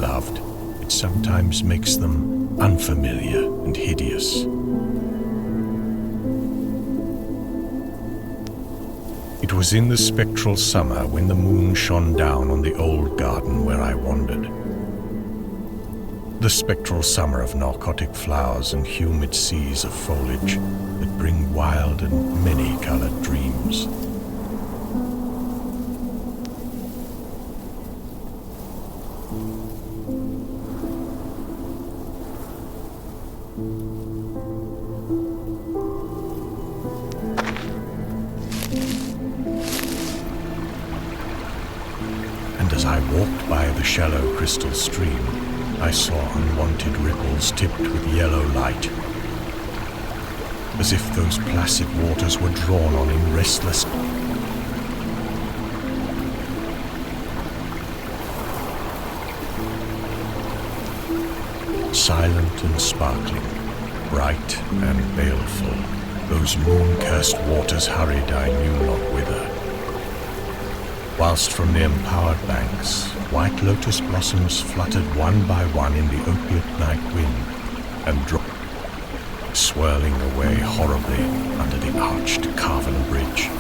loved, it sometimes makes them unfamiliar and hideous. It was in the spectral summer when the moon shone down on the old garden where I wandered. The spectral summer of narcotic flowers and humid seas of foliage that bring wild and many-colored dreams. And as I walked by the shallow crystal stream, I saw unwanted ripples tipped with yellow light, as if those placid waters were drawn on in restless. Silent and sparkling, bright and baleful, those moon-cursed waters hurried I knew not whither. Whilst from the empowered banks, white lotus blossoms fluttered one by one in the opiate night wind and dropped, swirling away horribly under the arched carven bridge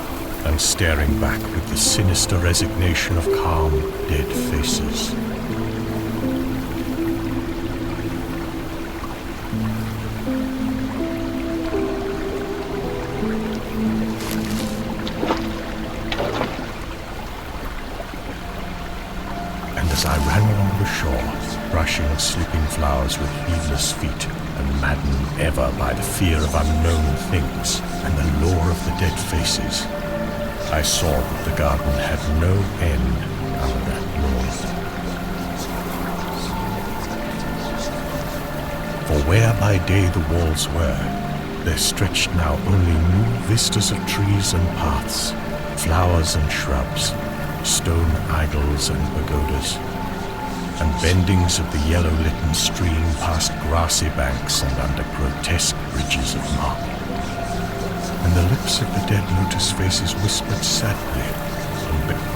and staring back with the sinister resignation of calm, dead faces. As I ran along the shore, brushing slipping flowers with heedless feet, and maddened ever by the fear of unknown things and the lure of the dead faces, I saw that the garden had no end under that lawn. For where by day the walls were, there stretched now only new vistas of trees and paths, flowers and shrubs, stone idols and pagodas, and bendings of the yellow-litten stream past grassy banks and under grotesque bridges of marble. And the lips of the dead lotus faces whispered sadly and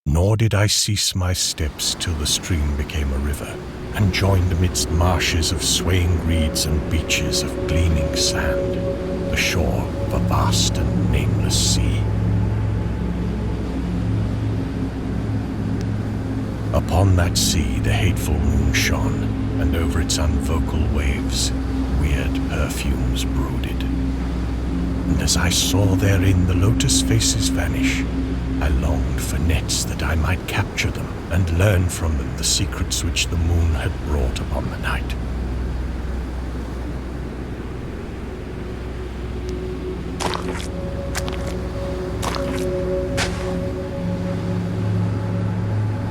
Nor did I cease my steps till the stream became a river, and joined amidst marshes of swaying reeds and beaches of gleaming sand, the shore of a vast and nameless sea. Upon that sea the hateful moon shone, and over its unvocal waves weird perfumes brooded. And as I saw therein the lotus faces vanish, I longed for nets that I might capture them and learn from them the secrets which the moon had brought upon the night.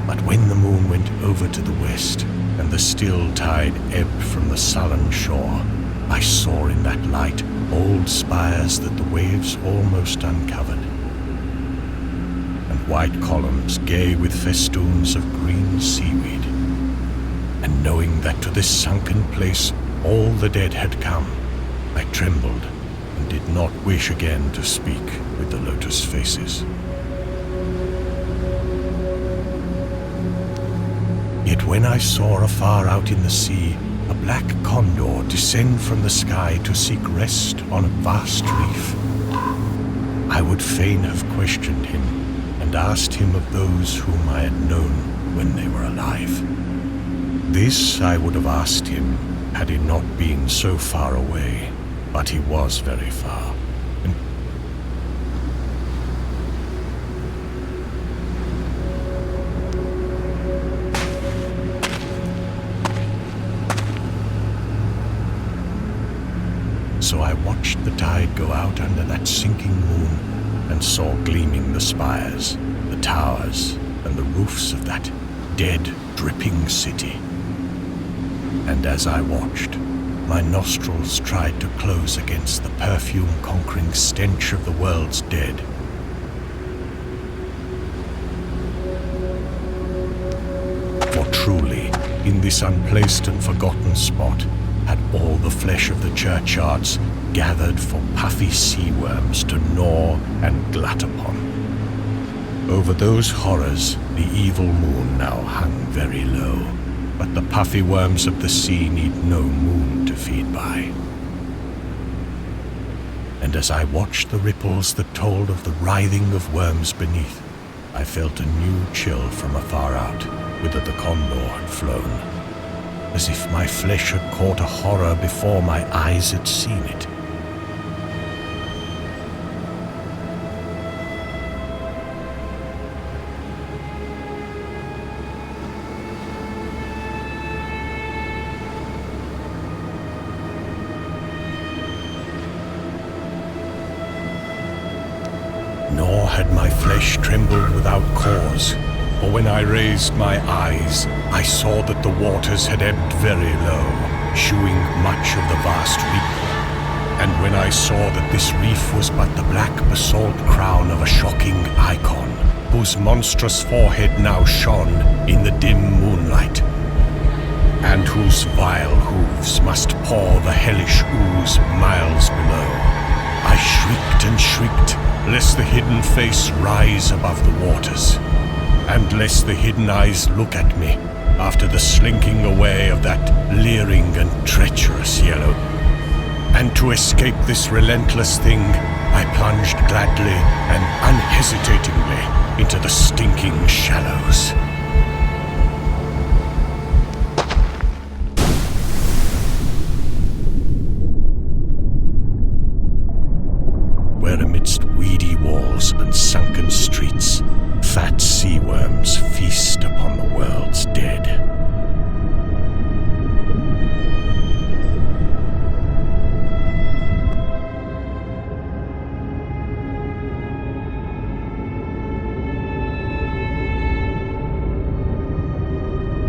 But when the moon went over to the west, and the still tide ebbed from the sullen shore, I saw in that light old spires that the waves almost uncovered, and white columns gay with festoons of green seaweed. And knowing that to this sunken place all the dead had come, I trembled and did not wish again to speak with the lotus faces. Yet when I saw afar out in the sea a black condor descend from the sky to seek rest on a vast reef, I would fain have questioned him and asked him of those whom I had known when they were alive. This I would have asked him had he not been so far away, but he was very far. So I watched the tide go out under that sinking moon and saw gleaming the spires, the towers, and the roofs of that dead, dripping city. And as I watched, my nostrils tried to close against the perfume-conquering stench of the world's dead. For truly, in this unplaced and forgotten spot, had all the flesh of the churchyards gathered for puffy sea worms to gnaw and glut upon. Over those horrors, the evil moon now hung very low, but the puffy worms of the sea need no moon to feed by. And as I watched the ripples that told of the writhing of worms beneath, I felt a new chill from afar out, whither the condor had flown, as if my flesh had caught a horror before my eyes had seen it. Nor had my flesh trembled without cause, for when I raised my eyes, I saw that the waters had ebbed very low, shewing much of the vast reef. And when I saw that this reef was but the black basalt crown of a shocking icon, whose monstrous forehead now shone in the dim moonlight, and whose vile hooves must pour the hellish ooze miles below, I shrieked and shrieked, lest the hidden face rise above the waters, and lest the hidden eyes look at me after the slinking away of that leering and treacherous yellow. And to escape this relentless thing, I plunged gladly and unhesitatingly into the stinking shallows.